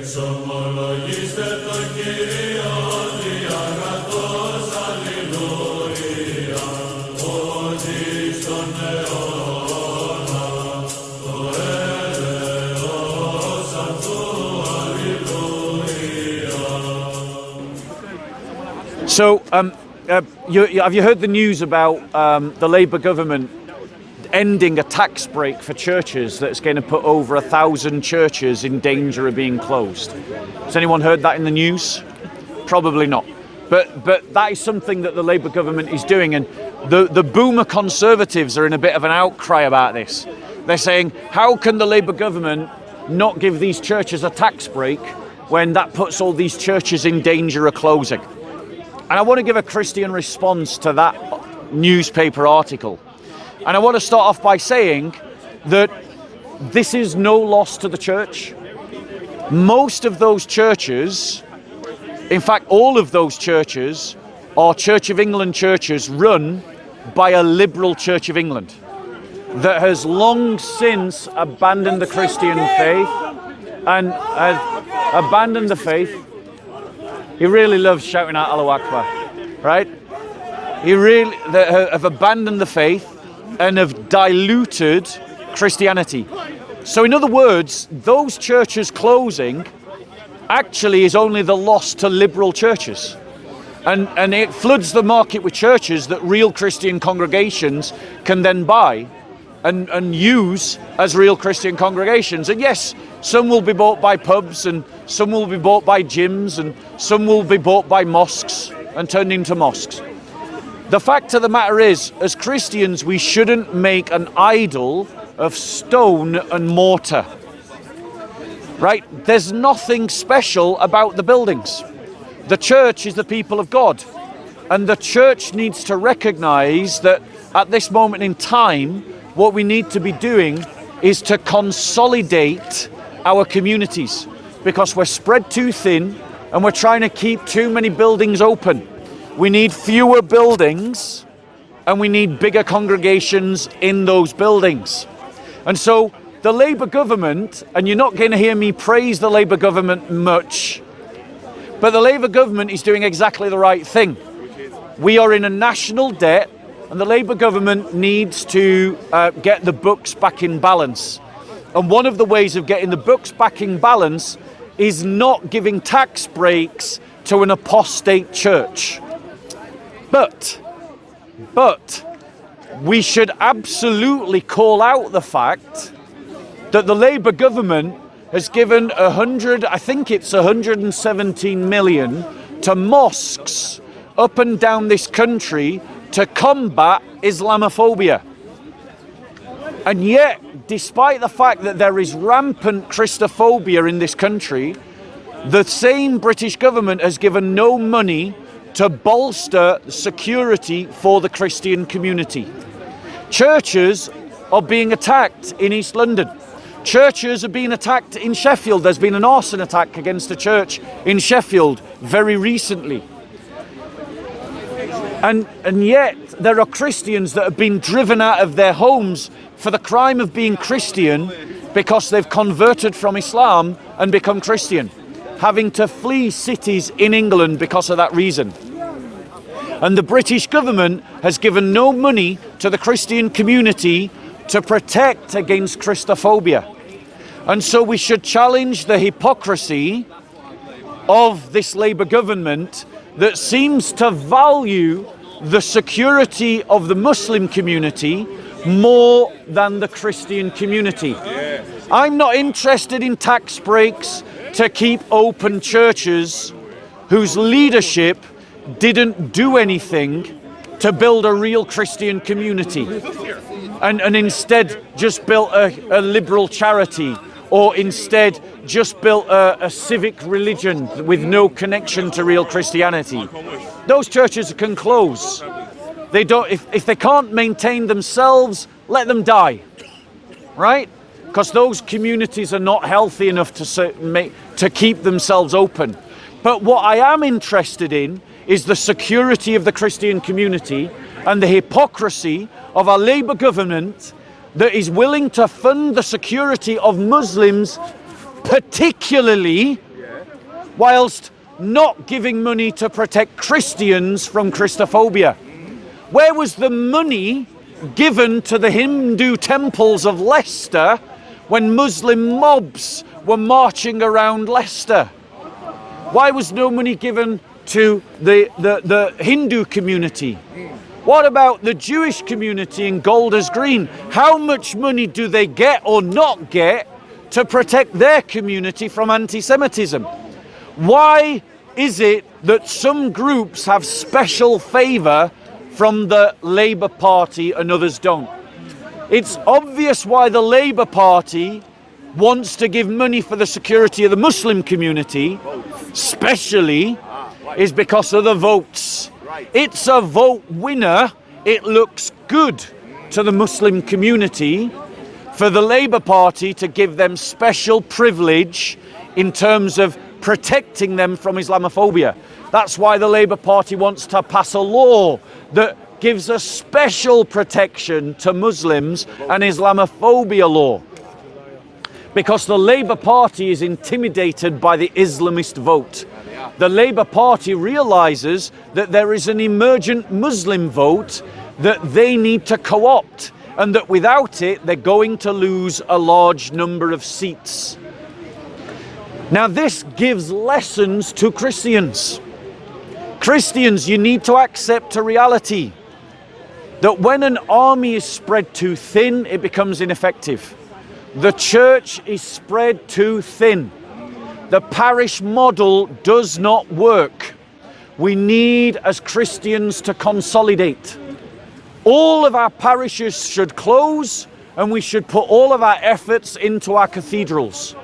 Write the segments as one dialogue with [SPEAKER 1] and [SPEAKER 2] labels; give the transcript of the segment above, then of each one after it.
[SPEAKER 1] Εξομολογήστε το Κύριο διαγρατός, αλληλούια, ότι στον αιώνα το έλεος αυτού, αλληλούια.
[SPEAKER 2] So, have you heard the news about the Labour government ending a tax break for churches that's going to put over 1,000 churches in danger of being closed? Has anyone heard that in the news? Probably not. But that is something that the Labour government is doing, and the boomer conservatives are in a bit of an outcry about this. They're saying, how can the Labour government not give these churches a tax break when that puts all these churches in danger of closing? And I want to give a Christian response to that newspaper article. And I want to start off by saying that this is no loss to the church. Most of those churches, in fact, all of those churches, are Church of England churches run by a liberal Church of England that has long since abandoned the Christian faith and has abandoned the faith. He really loves shouting out Allahu Akbar, right? They have abandoned the faith and have diluted Christianity. So in other words, those churches closing actually is only the loss to liberal churches. And it floods the market with churches that real Christian congregations can then buy and use as real Christian congregations. And yes, some will be bought by pubs, and some will be bought by gyms, and some will be bought by mosques and turned into mosques. The fact of the matter is, as Christians, we shouldn't make an idol of stone and mortar. Right? There's nothing special about the buildings. The church is the people of God. And the church needs to recognize that at this moment in time, what we need to be doing is to consolidate our communities, because we're spread too thin and we're trying to keep too many buildings open. We need fewer buildings and we need bigger congregations in those buildings. And so the Labour government, and you're not going to hear me praise the Labour government much, but the Labour government is doing exactly the right thing. We are in a national debt, and the Labour government needs to get the books back in balance. And one of the ways of getting the books back in balance is not giving tax breaks to an apostate church. But we should absolutely call out the fact that the Labour government has given 117 million to mosques up and down this country to combat Islamophobia. And yet, despite the fact that there is rampant Christophobia in this country, the same British government has given no money to bolster security for the Christian community. Churches are being attacked in East London. Churches are being attacked in Sheffield. There's been an arson attack against a church in Sheffield very recently. And yet there are Christians that have been driven out of their homes for the crime of being Christian because they've converted from Islam and become Christian, having to flee cities in England because of that reason. And the British government has given no money to the Christian community to protect against Christophobia. And so we should challenge the hypocrisy of this Labour government that seems to value the security of the Muslim community more than the Christian community. I'm not interested in tax breaks to keep open churches whose leadership didn't do anything to build a real Christian community and instead just built a liberal charity, or instead just built a civic religion with no connection to real Christianity. Those churches can close. They don't, if they can't maintain themselves, let them die, right? Because those communities are not healthy enough to keep themselves open. But what I am interested in is the security of the Christian community and the hypocrisy of a Labour government that is willing to fund the security of Muslims, particularly whilst not giving money to protect Christians from Christophobia? Where was the money given to the Hindu temples of Leicester when Muslim mobs were marching around Leicester? Why was no money given to the Hindu community? What about the Jewish community in Golders Green? How much money do they get or not get to protect their community from anti-Semitism? Why is it that some groups have special favour from the Labour Party and others don't? It's obvious why the Labour Party wants to give money for the security of the Muslim community, especially, is because of the votes. It's a vote winner. It looks good to the Muslim community for the Labour Party to give them special privilege in terms of protecting them from Islamophobia. That's why the Labour Party wants to pass a law that gives a special protection to Muslims, an Islamophobia law. Because the Labour Party is intimidated by the Islamist vote. The Labour Party realises that there is an emergent Muslim vote that they need to co-opt, and that without it they're going to lose a large number of seats. Now this gives lessons to Christians. Christians, you need to accept a reality that when an army is spread too thin, it becomes ineffective. The church is spread too thin. The parish model does not work. We need, as Christians, to consolidate. All of our parishes should close, and we should put all of our efforts into our cathedrals.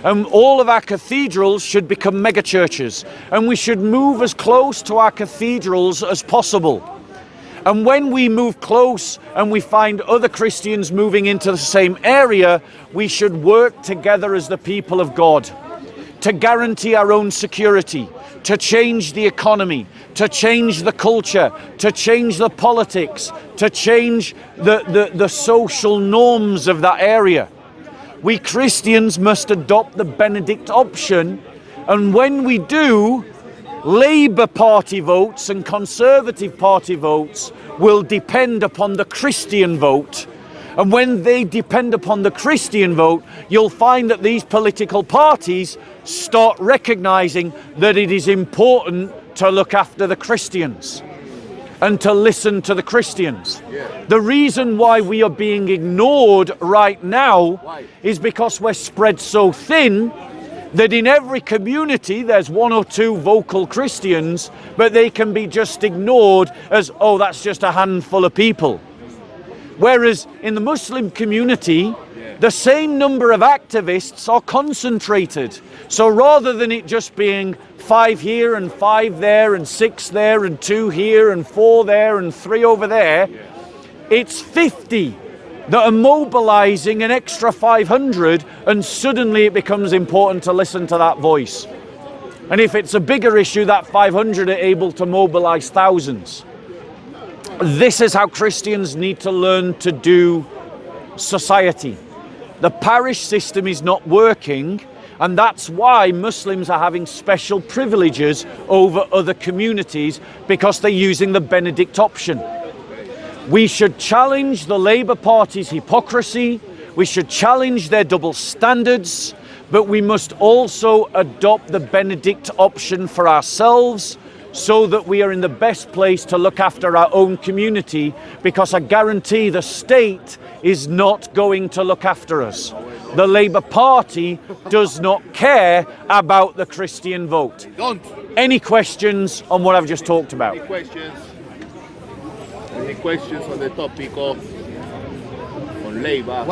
[SPEAKER 2] And all of our cathedrals should become mega churches, and we should move as close to our cathedrals as possible. And when we move close and we find other Christians moving into the same area, we should work together as the people of God to guarantee our own security, to change the economy, to change the culture, to change the politics, to change the social norms of that area. We Christians must adopt the Benedict option, and when we do, Labour Party votes and Conservative Party votes will depend upon the Christian vote. And when they depend upon the Christian vote, you'll find that these political parties start recognising that it is important to look after the Christians and to listen to the Christians. The reason why we are being ignored right now is because we're spread so thin that in every community there's one or two vocal Christians, but they can be just ignored as, oh, that's just a handful of people. Whereas in the Muslim community, the same number of activists are concentrated. So rather than it just being 5 here and 5 there and 6 there and 2 here and 4 there and 3 over there, it's 50 that are mobilizing an extra 500, and suddenly it becomes important to listen to that voice. And if it's a bigger issue, that 500 are able to mobilize thousands. This is how Christians need to learn to do society. The parish system is not working, and that's why Muslims are having special privileges over other communities, because they're using the Benedict option. We should challenge the Labour Party's hypocrisy, we should challenge their double standards, but we must also adopt the Benedict option for ourselves so that we are in the best place to look after our own community, because I guarantee the state is not going to look after us. The Labour Party does not care about the Christian vote. Any questions on what I've just talked about?
[SPEAKER 3] Any questions? Any questions on the topic of on Labour?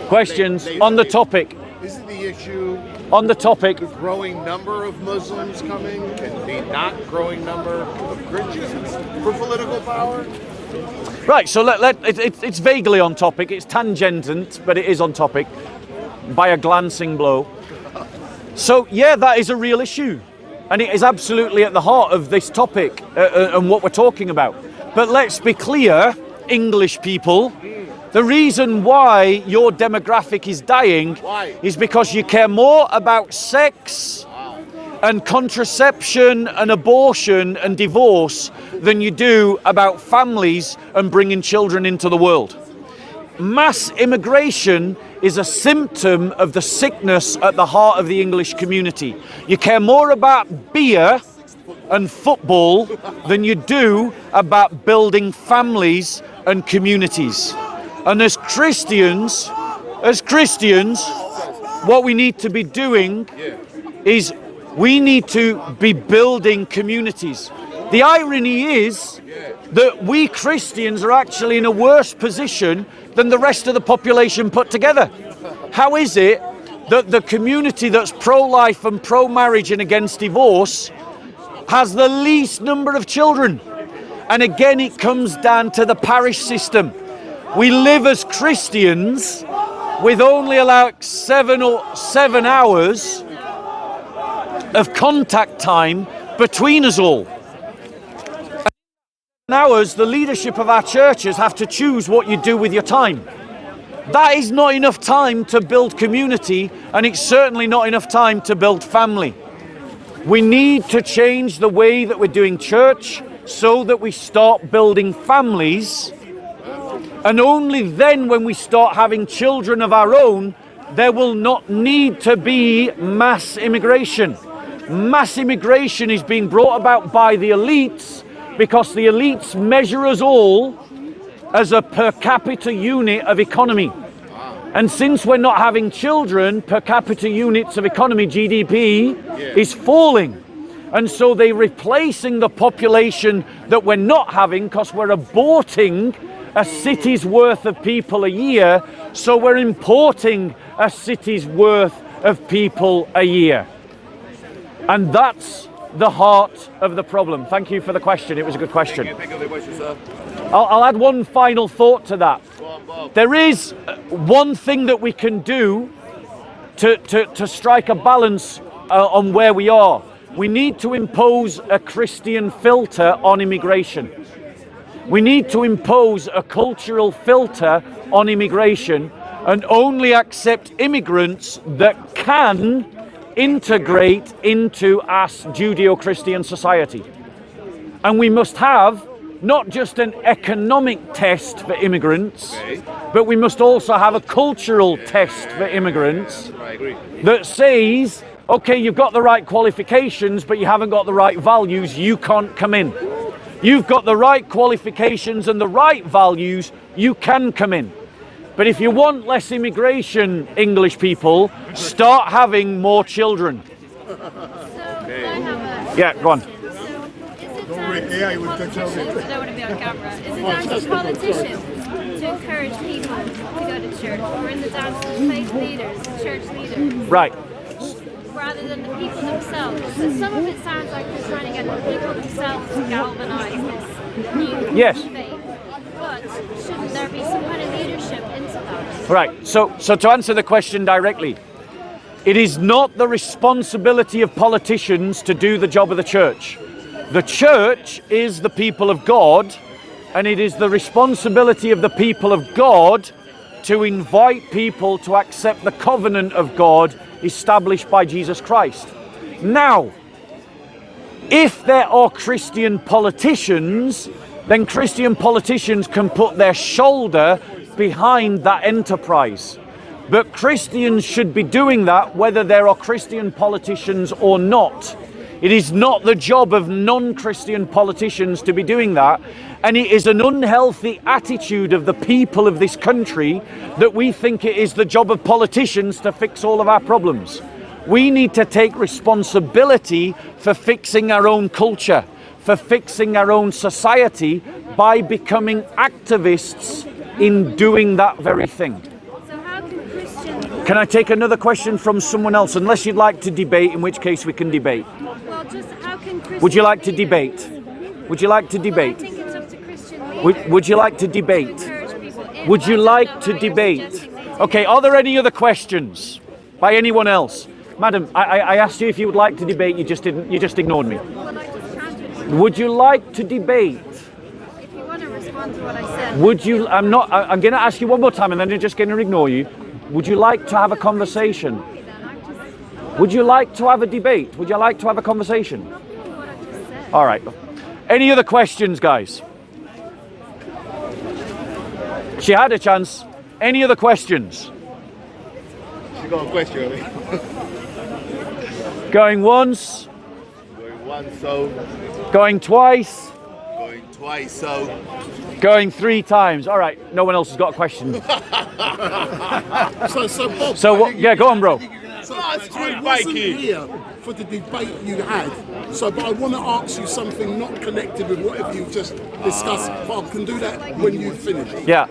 [SPEAKER 2] Questions on the topic?
[SPEAKER 4] Isn't the issue
[SPEAKER 2] On the topic,
[SPEAKER 4] the growing number of Muslims coming and the not growing number of Christians for political power?
[SPEAKER 2] right, so it's vaguely on topic, it's tangent, but it is on topic by a glancing blow. So yeah, that is a real issue, and it is absolutely at the heart of this topic and what we're talking about. But let's be clear, English people, the reason why your demographic is dying is because you care more about sex and contraception and abortion and divorce than you do about families and bringing children into the world. Mass immigration is a symptom of the sickness at the heart of the English community. You care more about beer and football than you do about building families and communities. And as Christians, what we need to be doing is we need to be building communities. The irony is that we Christians are actually in a worse position than the rest of the population put together. How is it that the community that's pro-life and pro-marriage and against divorce has the least number of children? And again, it comes down to the parish system. We live as Christians with only like 7 hours of contact time between us all. Hours, the leadership of our churches have to choose what you do with your time. That is not enough time to build community, and it's certainly not enough time to build family. We need to change the way that we're doing church so that we start building families, and only then, when we start having children of our own, there will not need to be mass immigration. Mass immigration is being brought about by the elites because the elites measure us all as a per capita unit of economy. And since we're not having children, per capita units of economy, GDP, is falling. And so they're replacing the population that we're not having because we're aborting a city's worth of people a year, so we're importing a city's worth of people a year. And that's the heart of the problem. Thank you for the question. It was a good question.
[SPEAKER 3] Thank you for the question, sir.
[SPEAKER 2] I'll add one final thought to that. There is one thing that we can do to strike a balance on where we are. We need to impose a Christian filter on immigration. We need to impose a cultural filter on immigration and only accept immigrants that can integrate into our Judeo-Christian society. And we must have not just an economic test for immigrants, but we must also have a cultural test for immigrants that says, okay, you've got the right qualifications, but you haven't got the right values, you can't come in. You've got the right qualifications and the right values, you can come in. But if you want less immigration, English people, start having more children.
[SPEAKER 5] So, I have a
[SPEAKER 2] Yeah, go on.
[SPEAKER 5] So, is it I don't want to be on camera. Is it down to politicians to encourage people to go to church, or in the down to faith leaders, church leaders,
[SPEAKER 2] Right.
[SPEAKER 5] rather than the people themselves? So some of it sounds like they're trying to get the people themselves to galvanise this new
[SPEAKER 2] Yes.
[SPEAKER 5] faith. But shouldn't there be some kind of leadership into that?
[SPEAKER 2] Right. So to answer the question directly, it is not the responsibility of politicians to do the job of the church. The church is the people of God, and it is the responsibility of the people of God to invite people to accept the covenant of God established by Jesus Christ. Now, if there are Christian politicians, then Christian politicians can put their shoulder behind that enterprise. But Christians should be doing that whether there are Christian politicians or not. It is not the job of non-Christian politicians to be doing that, and it is an unhealthy attitude of the people of this country that we think it is the job of politicians to fix all of our problems. We need to take responsibility for fixing our own culture, for fixing our own society by becoming activists in doing that very thing.
[SPEAKER 5] So how can Christians...
[SPEAKER 2] Can I take another question from someone else? Unless you'd like to debate, in which case we can debate.
[SPEAKER 5] Well, just how can Christian
[SPEAKER 2] Would you like to
[SPEAKER 5] leaders-
[SPEAKER 2] debate? Would you like to
[SPEAKER 5] Well, I
[SPEAKER 2] debate?
[SPEAKER 5] think it's up to Christian leaders
[SPEAKER 2] Would you like to
[SPEAKER 5] to
[SPEAKER 2] debate?
[SPEAKER 5] encourage people in.
[SPEAKER 2] Would you
[SPEAKER 5] I don't
[SPEAKER 2] like
[SPEAKER 5] know
[SPEAKER 2] to
[SPEAKER 5] how you're
[SPEAKER 2] debate?
[SPEAKER 5] suggesting they do
[SPEAKER 2] Okay,
[SPEAKER 5] it.
[SPEAKER 2] are there any other questions by anyone else? Madam, I asked you if you would like to debate, you just ignored me.
[SPEAKER 5] Well, I just countered.
[SPEAKER 2] Would you like to debate?
[SPEAKER 5] If you want to respond to what I said.
[SPEAKER 2] Would you, I'm going to ask you one more time and then I'm just going to ignore you. Would you like to have a conversation? Would you like to have a debate? Would you like to have a conversation?
[SPEAKER 5] What I just said.
[SPEAKER 2] All right. Any other questions, guys? She had a chance. Any other questions?
[SPEAKER 3] She got a question.
[SPEAKER 2] Going once,
[SPEAKER 3] Going once, so.
[SPEAKER 2] going twice,
[SPEAKER 3] Going twice, so.
[SPEAKER 2] going 3 times. All right. No one else has got a question.
[SPEAKER 6] So Bob,
[SPEAKER 2] So what? Yeah, go on, bro.
[SPEAKER 6] So
[SPEAKER 3] Oh,
[SPEAKER 6] I
[SPEAKER 3] street
[SPEAKER 6] wasn't
[SPEAKER 3] biking.
[SPEAKER 6] here for the debate you had. So, but I want to ask you something not connected with whatever you've just discussed. But I can do that when you finish.
[SPEAKER 2] Yeah.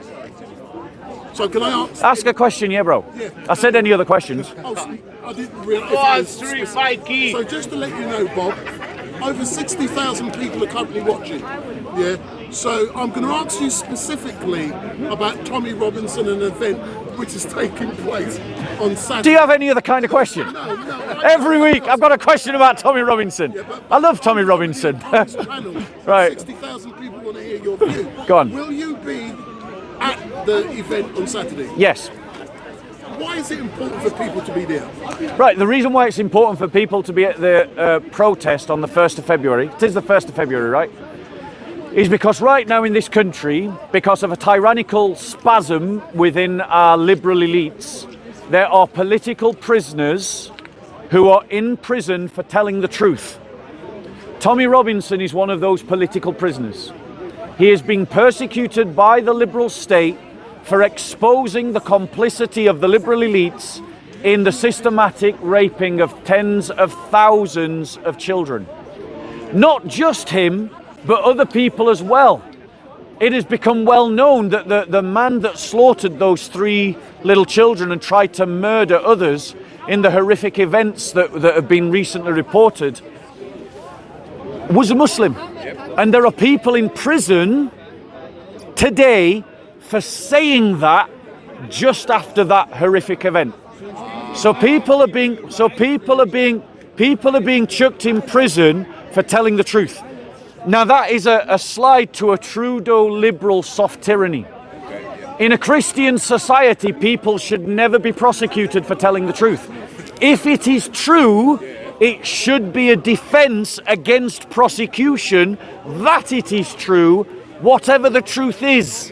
[SPEAKER 6] So can I ask?
[SPEAKER 2] Ask a question, yeah, bro.
[SPEAKER 6] Yeah.
[SPEAKER 2] I said any other questions.
[SPEAKER 6] Oh, I didn't realise.
[SPEAKER 3] Go on, street biking.
[SPEAKER 6] So just to let you know, Bob, over 60,000 people are currently watching. Yeah. So I'm going to ask you specifically about Tommy Robinson, an event which is taking place on Saturday.
[SPEAKER 2] Do you have any other kind of question?
[SPEAKER 6] No.
[SPEAKER 2] Every week I've got a question about Tommy Robinson. I love Tommy Robinson.
[SPEAKER 6] Tom's channel,
[SPEAKER 2] Right.
[SPEAKER 6] 60,000 people want to hear your view.
[SPEAKER 2] Go on.
[SPEAKER 6] Will you be at the event on Saturday?
[SPEAKER 2] Yes.
[SPEAKER 6] Why is it important for people to be there?
[SPEAKER 2] Right, the reason why it's important for people to be at the protest on the 1st of February, it is the 1st of February, right? Is because right now in this country, because of a tyrannical spasm within our liberal elites, there are political prisoners who are in prison for telling the truth. Tommy Robinson is one of those political prisoners. He is being persecuted by the liberal state for exposing the complicity of the liberal elites in the systematic raping of tens of thousands of children. Not just him, but other people as well. It has become well known that the man that slaughtered those 3 little children and tried to murder others in the horrific events that have been recently reported was a Muslim. And there are people in prison today for saying that just after that horrific event. So people are being chucked in prison for telling the truth. Now that is a slide to a Trudeau liberal soft tyranny. In a Christian society, people should never be prosecuted for telling the truth. If it is true, it should be a defense against prosecution that it is true, whatever the truth is.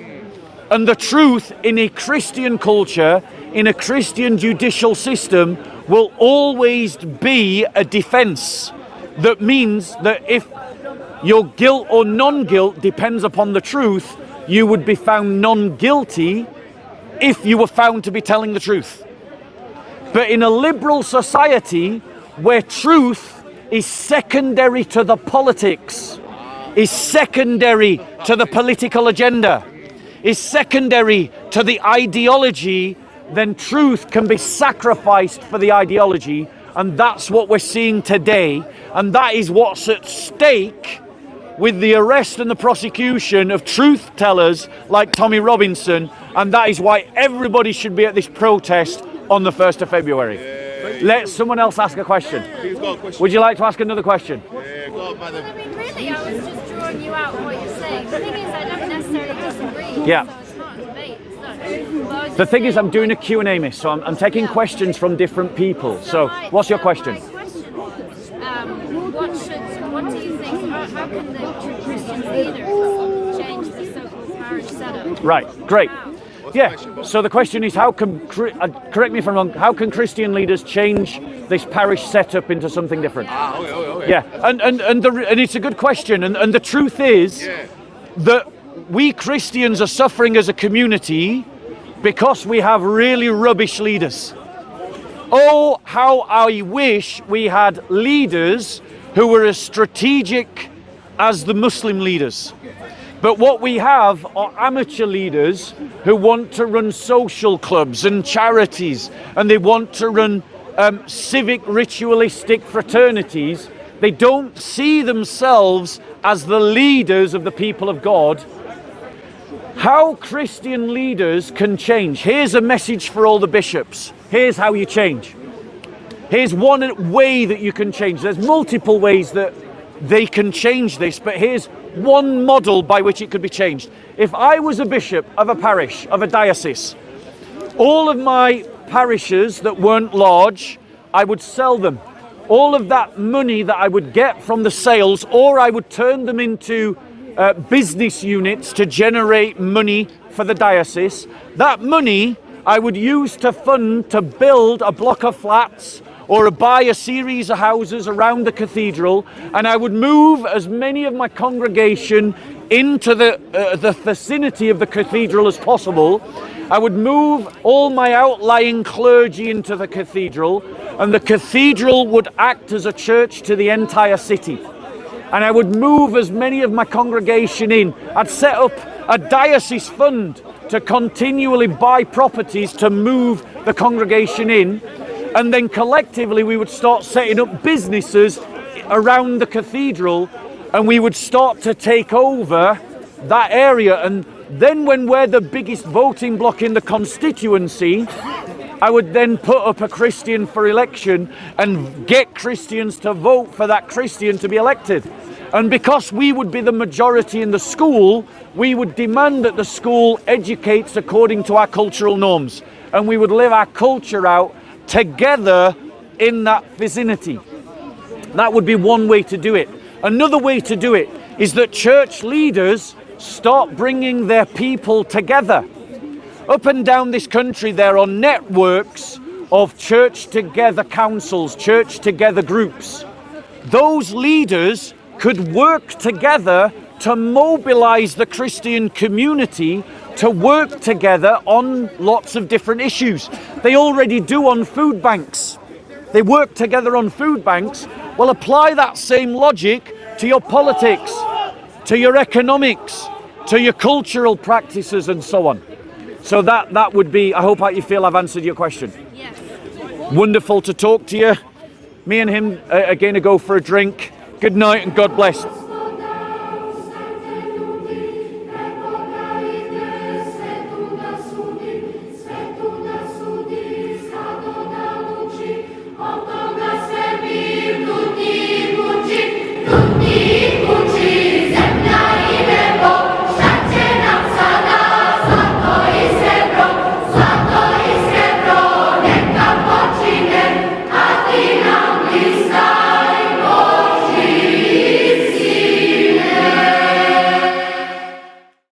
[SPEAKER 2] And the truth in a Christian culture, in a Christian judicial system, will always be a defense. That means that if your guilt or non-guilt depends upon the truth, you would be found non-guilty if you were found to be telling the truth. But in a liberal society where truth is secondary to the politics, is secondary to the political agenda, is secondary to the ideology, then truth can be sacrificed for the ideology. And that's what we're seeing today. And that is what's at stake with the arrest and the prosecution of truth tellers like Tommy Robinson. And that is why everybody should be at this protest on the 1st of February. Let someone else ask a question.
[SPEAKER 3] Who's got a question?
[SPEAKER 2] Would you like to ask another question?
[SPEAKER 3] Yeah, go on, madam.
[SPEAKER 5] I mean, really, I was just drawing you out what you're saying. The thing is, I don't necessarily disagree.
[SPEAKER 2] Yeah.
[SPEAKER 5] So it's not a debate. It's not. But I was
[SPEAKER 2] The
[SPEAKER 5] just
[SPEAKER 2] thing is,
[SPEAKER 5] saying-
[SPEAKER 2] I'm doing a Q&A, miss, so I'm taking questions from different people. So what's your question?
[SPEAKER 5] My question was, what do you think, how can the Christian leaders change the so-called parish setup?
[SPEAKER 2] Right, great.
[SPEAKER 5] How?
[SPEAKER 2] Yeah, so the question is, how can, correct me if I'm wrong, how can Christian leaders change this parish setup into something different?
[SPEAKER 3] Okay.
[SPEAKER 2] Yeah, and it's a good question, and the truth is that we Christians are suffering as a community because we have really rubbish leaders. Oh, how I wish we had leaders who were as strategic as the Muslim leaders. But what we have are amateur leaders who want to run social clubs and charities, and they want to run civic ritualistic fraternities. They don't see themselves as the leaders of the people of God. How Christian leaders can change. Here's a message for all the bishops. Here's how you change. Here's one way that you can change. There's multiple ways that they can change this, but here's one model by which it could be changed. If I was a bishop of a parish, of a diocese, all of my parishes that weren't large I would sell them. All of that money that I would get from the sales, or I would turn them into business units to generate money for the diocese. That money I would use to fund to build a block of flats or buy a series of houses around the cathedral, and I would move as many of my congregation into the vicinity of the cathedral as possible. I would move all my outlying clergy into the cathedral, and the cathedral would act as a church to the entire city. And I would move as many of my congregation in. I'd set up a diocese fund to continually buy properties to move the congregation in, and then collectively we would start setting up businesses around the cathedral, and we would start to take over that area. And then when we're the biggest voting bloc in the constituency, I would then put up a Christian for election and get Christians to vote for that Christian to be elected. And because we would be the majority in the school, we would demand that the school educates according to our cultural norms, and we would live our culture out together in that vicinity. That would be one way to do it. Another way to do it is that church leaders start bringing their people together. Up and down this country there are networks of church together councils, church together groups. Those leaders could work together to mobilize the Christian community to work together on lots of different issues. They already do on food banks. They work together on food banks. Well, apply that same logic to your politics, to your economics, to your cultural practices and so on. So that would be, I hope you feel I've answered your question.
[SPEAKER 5] Yes.
[SPEAKER 2] Wonderful to talk to you. Me and him are going to go for a drink. Good night and God bless.